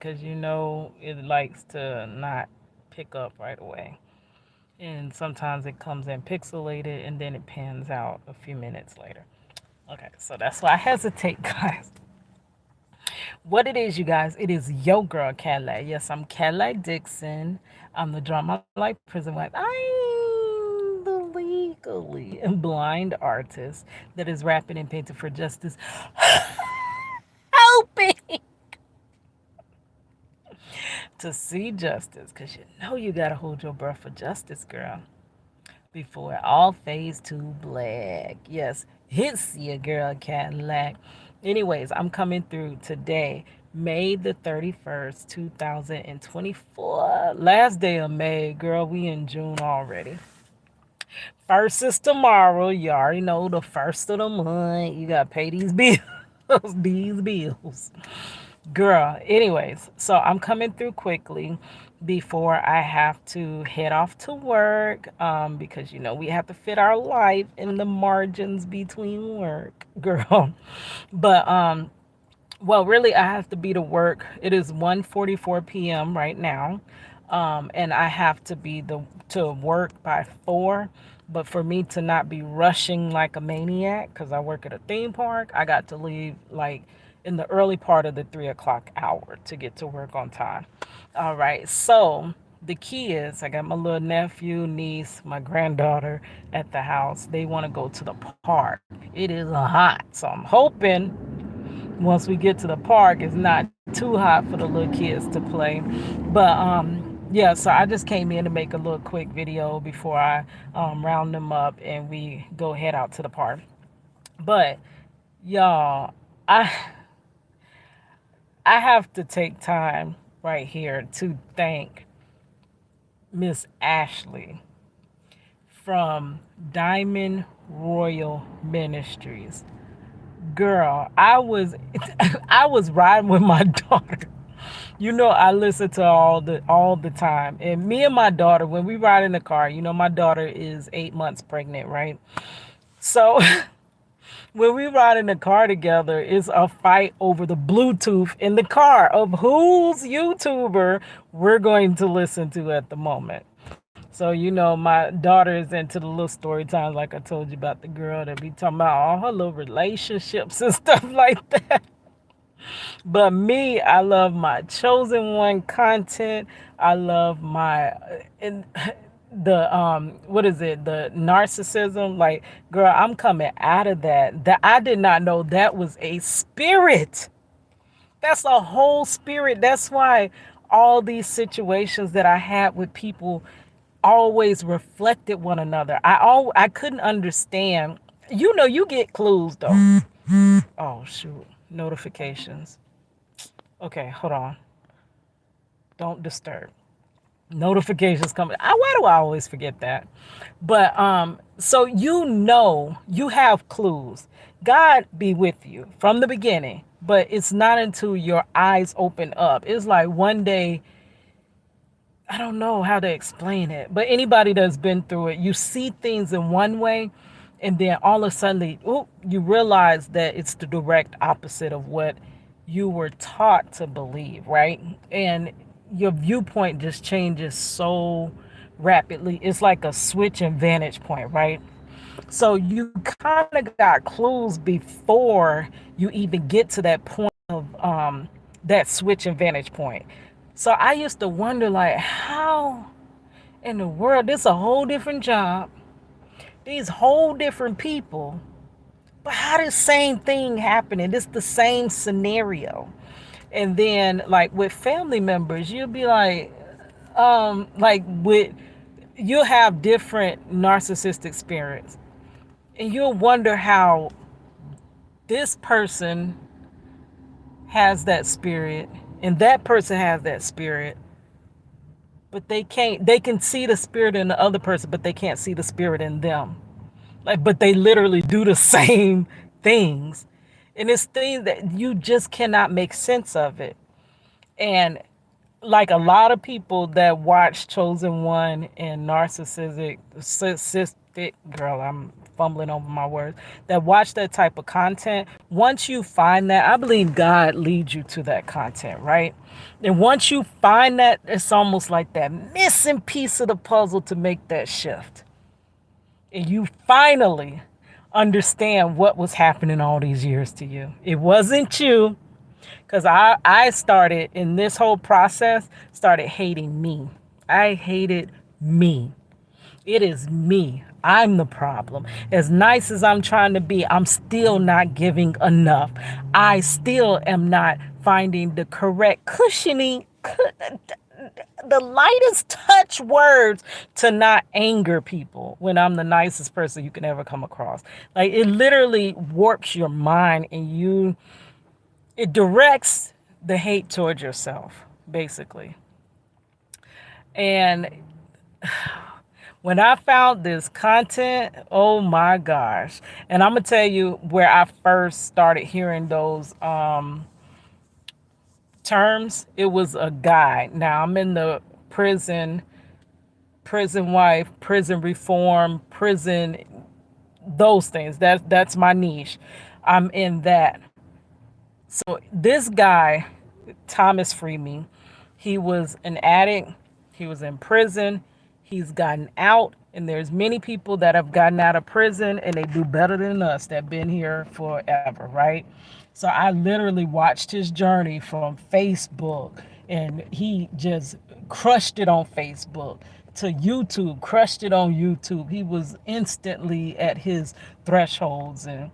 because it likes to not pick up right away. And sometimes it comes in pixelated and then it pans out a few minutes later. Okay, so that's why I hesitate, guys. What it is, you guys, it is yo girl Cadillac. Yes, I'm Cadillac Dixon. I'm the drama like prison wife. I'm the legally blind artist that is rapping and painting for justice. Hoping to see justice, because you gotta hold your breath for justice, girl, before it all fades to black. Yes, hits your girl Cadillac. Anyways, I'm coming through today, May the 31st, 2024. Last day of May, girl. We in June already. First is tomorrow. You already know the first of the month. You got to pay these bills. These bills. Girl, anyways, so I'm coming through quickly before I have to head off to work, because we have to fit our life in the margins between work, girl. But well, really, I have to be to work. It is 1:44 p.m. right now, and I have to be to work by 4. But for me to not be rushing like a maniac, because I work at a theme park, I got to leave like in the early part of the 3 o'clock hour to get to work on time. All right, so the key is I got my little nephew, niece, my granddaughter at the house. They want to go to the park. It is hot, so I'm hoping once we get to the park, it's not too hot for the little kids to play. But yeah, so I just came in to make a little quick video before I round them up and we go head out to the park. But y'all, I I have to take time right here to thank Miss Ashley from Diamond Royal Ministries. Girl, I was I was riding with my daughter. I listen to all the time. And me and my daughter, when we ride in the car, my daughter is 8 months pregnant, right? So when we ride in the car together, it's a fight over the Bluetooth in the car of whose YouTuber we're going to listen to at the moment. So, my daughter is into the little story times, like I told you about the girl that be talking about all her little relationships and stuff like that. But me, I love my chosen one content. I love my and the what is it? The narcissism. Like, girl, I'm coming out of that. That I did not know that was a spirit. That's a whole spirit. That's why all these situations that I had with people always reflected one another. I couldn't understand. You get clues though. Oh shoot, notifications. Okay, hold on. Don't disturb. Notifications coming. Why do I always forget that? But so you have clues. God be with you from the beginning, but it's not until your eyes open up. It's like one day, I don't know how to explain it, but anybody that's been through it, you see things in one way, and then all of a sudden, you realize that it's the direct opposite of what you were taught to believe, right? And your viewpoint just changes so rapidly. It's like a switch in vantage point, right? So you kind of got clues before you even get to that point of that switch in vantage point. So I used to wonder, like, how in the world, this a whole different job, these whole different people, but how this same thing happening? This the same scenario. And then like with family members, you'll be like with you'll have different narcissistic spirits. And you'll wonder how this person has that spirit and that person has that spirit, but they can see the spirit in the other person, but they can't see the spirit in them. Like, but they literally do the same things. And it's things that you just cannot make sense of it. And like a lot of people that watch Chosen One and Girl, I'm fumbling over my words, that watch that type of content. Once you find that, I believe God leads you to that content, right? And once you find that, it's almost like that missing piece of the puzzle to make that shift. And you finally understand what was happening all these years to you. It wasn't you, because I started in this whole process, started hating me. I hated me. It is me. I'm the problem. As nice as I'm trying to be, I'm still not giving enough. I still am not finding the correct cushioning, the lightest touch words to not anger people when I'm the nicest person you can ever come across. Like, it literally warps your mind, and it directs the hate towards yourself, basically. And when I found this content, oh my gosh. And I'm going to tell you where I first started hearing those terms. It was a guy. Now, I'm in the prison wife, prison reform, prison, those things. That's my niche. I'm in that. So this guy, Thomas Freeman, he was an addict. He was in prison. He's gotten out, and there's many people that have gotten out of prison and they do better than us that been here forever, right? So I literally watched his journey from Facebook, and he just crushed it on Facebook, to YouTube, crushed it on YouTube. He was instantly at his thresholds, and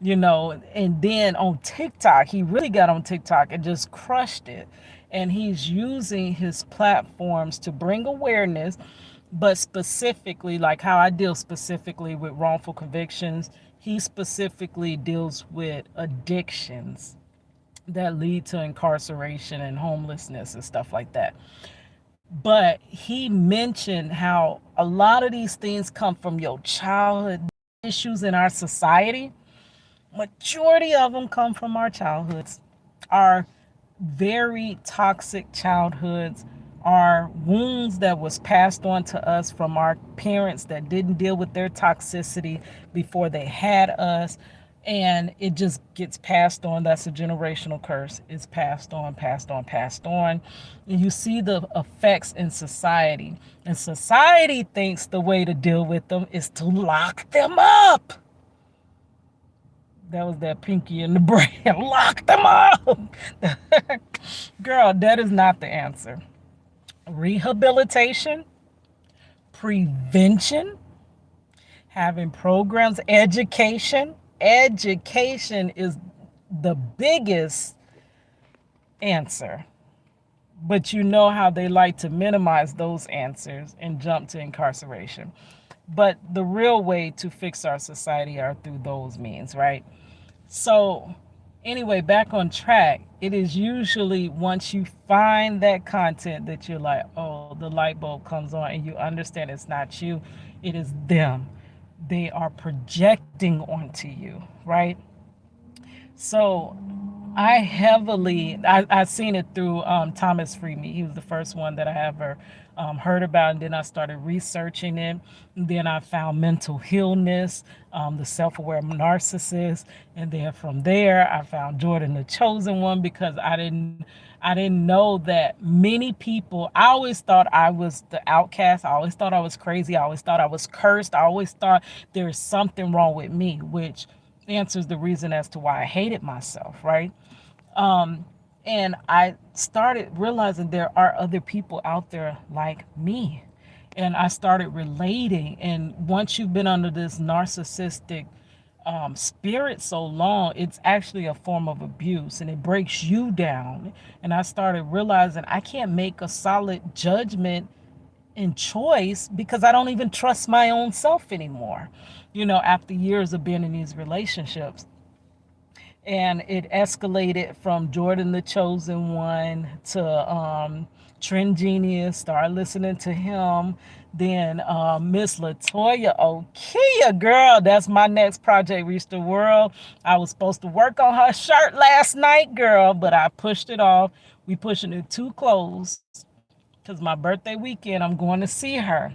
then on TikTok, he really got on TikTok and just crushed it. And he's using his platforms to bring awareness, but specifically, like how I deal specifically with wrongful convictions, he specifically deals with addictions that lead to incarceration and homelessness and stuff like that. But he mentioned how a lot of these things come from your childhood issues in our society. Majority of them come from our childhoods, our very toxic childhoods, our wounds that was passed on to us from our parents that didn't deal with their toxicity before they had us. And it just gets passed on. That's a generational curse. It's passed on, passed on, passed on. And you see the effects in society. And society thinks the way to deal with them is to lock them up. That was that Pinky in the brain. Lock them up. Girl, that is not the answer. Rehabilitation, prevention, having programs, education. Education is the biggest answer. But you know how they like to minimize those answers and jump to incarceration. But the real way to fix our society are through those means, right? So, anyway, back on track. It is usually once you find that content that you're like, oh, the light bulb comes on, and you understand it's not you, it is them. They are projecting onto you, right? So, I seen it through Thomas Freeman. He was the first one that I ever heard about, and then I started researching it. And then I found mental illness, the self-aware narcissist, and then from there I found Jordan the Chosen One, because I didn't know that many people. I always thought I was the outcast. I always thought I was crazy. I always thought I was cursed. I always thought there's something wrong with me, which answers the reason as to why I hated myself, right? And I started realizing there are other people out there like me. And I started relating. And once you've been under this narcissistic spirit so long, it's actually a form of abuse, and it breaks you down. And I started realizing I can't make a solid judgment and choice because I don't even trust my own self anymore, after years of being in these relationships. And it escalated from Jordan the Chosen One to Trend Genius. Started listening to him. Then Miss Latoya Okia, girl, that's my next project, Reach the World. I was supposed to work on her shirt last night, girl, but I pushed it off. We pushing it too close because my birthday weekend, I'm going to see her.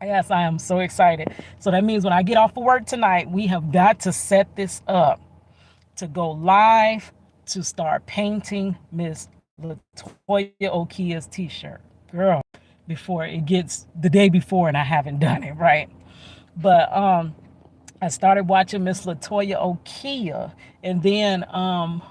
Yes, I am so excited. So that means when I get off of work tonight, we have got to set this up to go live to start painting Miss Latoya Okia's t-shirt. Girl, before it gets the day before and I haven't done it, right? But I started watching Miss Latoya Okia, and then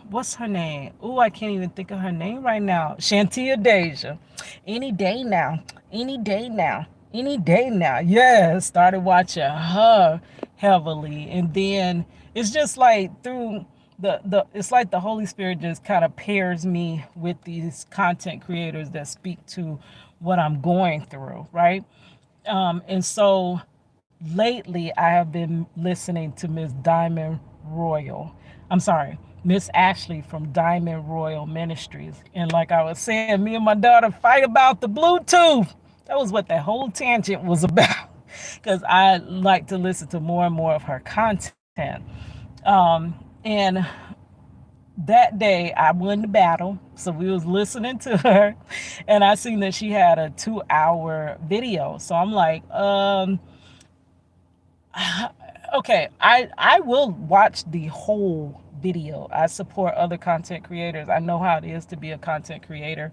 what's her name? Oh, I can't even think of her name right now. Shantia Deja. Any day now. Any day now. Any day now. Yeah, started watching her heavily, and then it's just like through the it's like the Holy Spirit just kind of pairs me with these content creators that speak to what I'm going through, right? And so lately I have been listening to Miss Diamond Royal. I'm sorry, Miss Ashley from Diamond Royal Ministries. And like I was saying, me and my daughter fight about the Bluetooth. That was what that whole tangent was about. Because I like to listen to more and more of her content. And that day I won the battle, so we was listening to her, and I seen that she had a 2-hour video. So I'm like, okay, I will watch the whole video. I support other content creators. I know how it is to be a content creator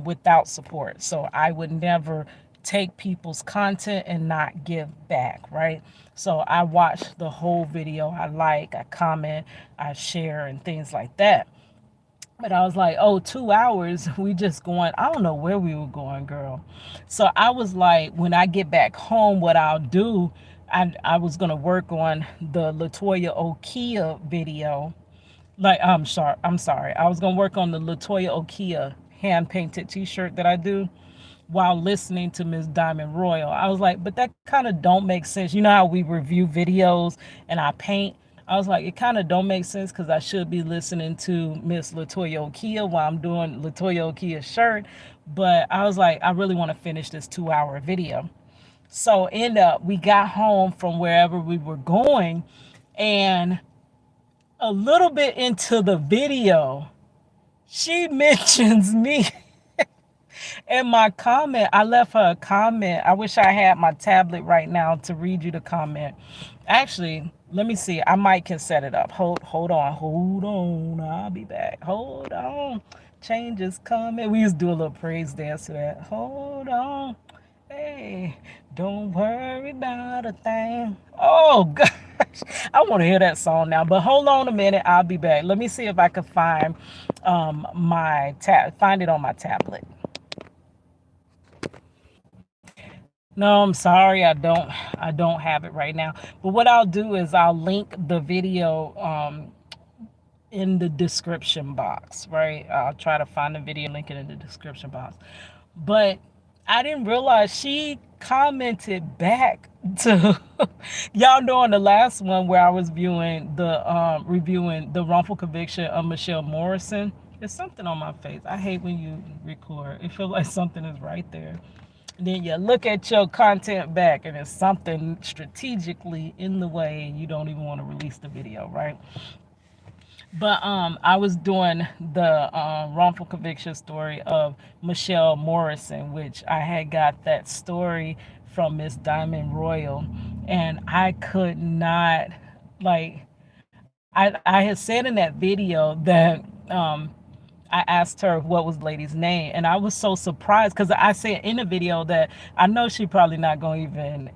without support. So I would never take people's content and not give back, right? So I watch the whole video. I like, I comment, I share, and things like that. But I was like, oh, 2 hours, we just going, I don't know where we were going, girl. So I was like, when I get back home, what I'll do, I was going to work on the Latoya Okia video. Like, I'm sorry. I was going to work on the Latoya Okia hand painted t-shirt that I do while listening to Miss Diamond Royal. I was like, but that kind of don't make sense. You know how we review videos and I paint? I was like, it kind of don't make sense because I should be listening to Miss Latoya Okia while I'm doing Latoya Okia's shirt. But I was like, I really want to finish this 2-hour video. So end up, we got home from wherever we were going, and a little bit into the video, she mentions me. In my comment, I left her a comment. I wish I had my tablet right now to read you the comment. Actually, let me see. I might can set it up. Hold on. I'll be back. Hold on. Change is coming. We used to do a little praise dance to that. Hold on. Hey, don't worry about a thing. Oh gosh, I want to hear that song now. But hold on a minute. I'll be back. Let me see if I can find find it on my tablet. No, I'm sorry, I don't have it right now. But what I'll do is I'll link the video in the description box, right? I'll try to find the video, link it in the description box. But I didn't realize she commented back to y'all know on the last one where I was reviewing the wrongful conviction of Michelle Morrison. There's something on my face. I hate when you record. It feels like something is right there. And then you look at your content back and it's something strategically in the way and you don't even want to release the video, right? But I was doing the wrongful conviction story of Michelle Morrison, which I had got that story from Miss Diamond Royal, and I could not, like, I had said in that video that I asked her what was the lady's name, and I was so surprised because I said in the video that I know she probably not going to even,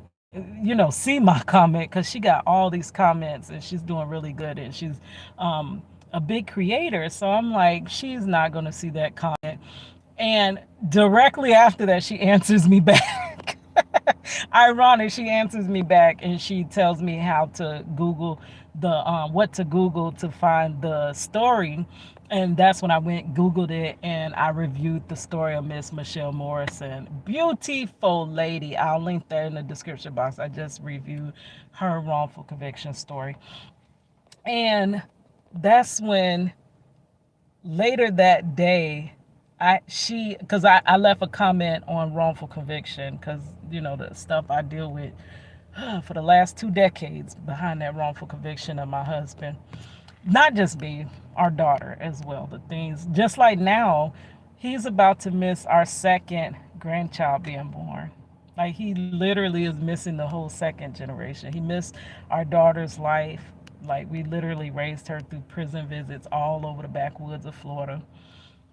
see my comment because she got all these comments and she's doing really good and she's a big creator. So I'm like, she's not going to see that comment. And directly after that, she answers me back. Ironic, she answers me back and she tells me how to Google what to Google to find the story. And that's when I went Googled it and I reviewed the story of Miss Michelle Morrison. Beautiful lady. I'll link that in the description box. I just reviewed her wrongful conviction story. And that's when later that day I left a comment on wrongful conviction because the stuff I deal with for the last 2 decades behind that wrongful conviction of my husband. Not just me, our daughter as well. The things, just like now, he's about to miss our second grandchild being born. Like he literally is missing the whole second generation. He missed our daughter's life. Like we literally raised her through prison visits all over the backwoods of Florida.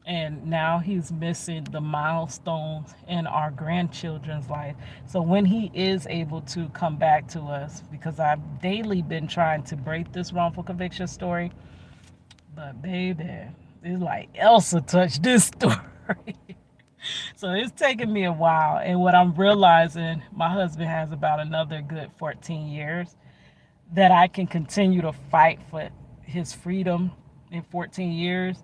And now he's missing the milestones in our grandchildren's life. So when he is able to come back to us, because I've daily been trying to break this wrongful conviction story, but baby, it's like Elsa touched this story. So it's taken me a while. And what I'm realizing, my husband has about another good 14 years that I can continue to fight for his freedom in 14 years.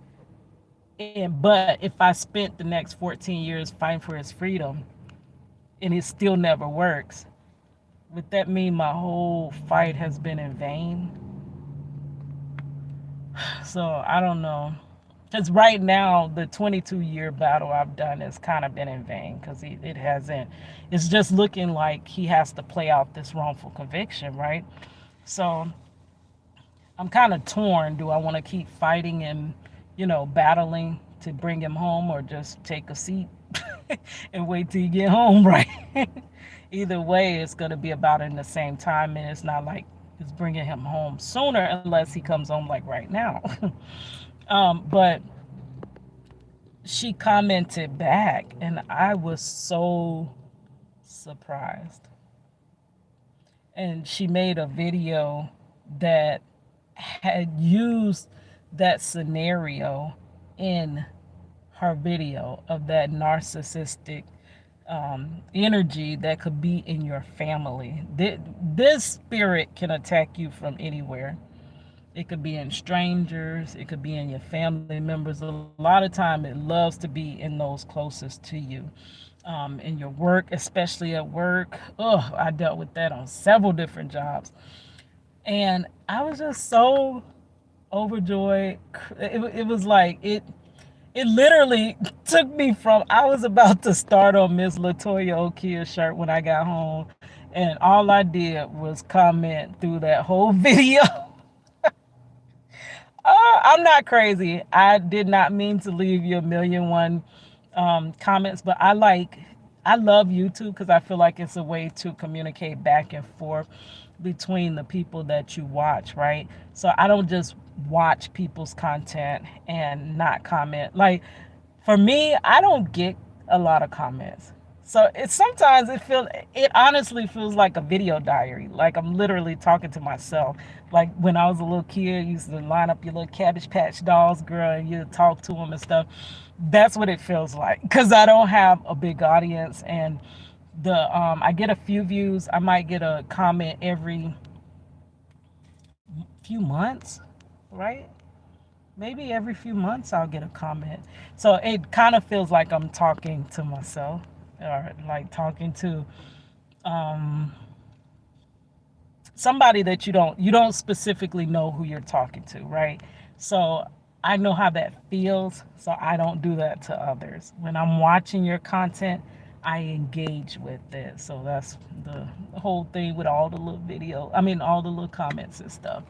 And but if I spent the next 14 years fighting for his freedom and it still never works, would that mean my whole fight has been in vain? So I don't know. Because right now, the 22-year battle I've done has kind of been in vain because it hasn't. It's just looking like he has to play out this wrongful conviction, right? So I'm kind of torn. Do I want to keep fighting and, battling to bring him home, or just take a seat and wait till you get home, right? Either way, it's going to be about in the same time, and it's not like it's bringing him home sooner unless he comes home like right now. But she commented back, and I was so surprised. And she made a video that had used that scenario in her video of that narcissistic energy that could be in your family. This spirit can attack you from anywhere. It could be in strangers. It could be in your family members. A lot of time it loves to be in those closest to you. In your work, especially at work. Oh, I dealt with that on several different jobs. And I was just so overjoyed. It was like it literally took me from, I was about to start on Miss Latoya Okia's shirt when I got home, and all I did was comment through that whole video. I'm not crazy. I did not mean to leave you a million one comments, but I love YouTube because I feel like it's a way to communicate back and forth between the people that you watch, right? So I don't just watch people's content and not comment. Like for me, I don't get a lot of comments. So it honestly feels like a video diary. Like I'm literally talking to myself. Like when I was a little kid, you used to line up your little Cabbage Patch dolls, girl, and you talk to them and stuff. That's what it feels like because I don't have a big audience, and I get a few views. I might get a comment every few months, right? Maybe every few months I'll get a comment. So it kind of feels like I'm talking to myself, or like talking to somebody that you don't specifically know who you're talking to, right? So I know how that feels, so I don't do that to others. When I'm watching your content, I engage with it. So that's the whole thing with all the all the little comments and stuff.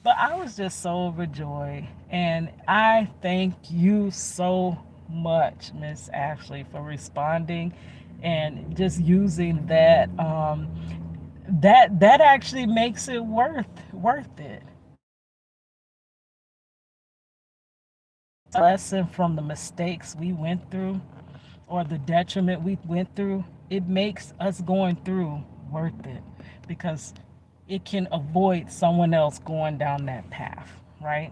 But I was just so overjoyed, and I thank you so much, Miss Ashley, for responding and just using that. That actually makes it worth it. Lesson from the mistakes we went through, or the detriment we went through, it makes us going through worth it because it can avoid someone else going down that path, right?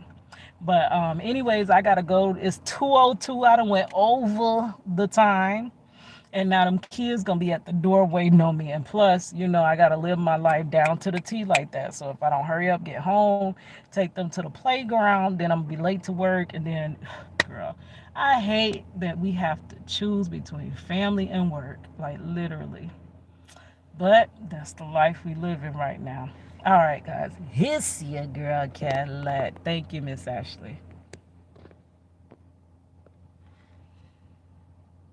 But anyways, I gotta go. It's 2:02. I done went over the time. And now them kids gonna be at the door waiting on me. And plus, I gotta live my life down to the T like that. So if I don't hurry up, get home, take them to the playground, then I'm gonna be late to work. And then, girl, I hate that we have to choose between family and work, like literally. But that's the life we live in right now. All right, guys. Here's your girl Cadillac. Thank you, Miss Ashley.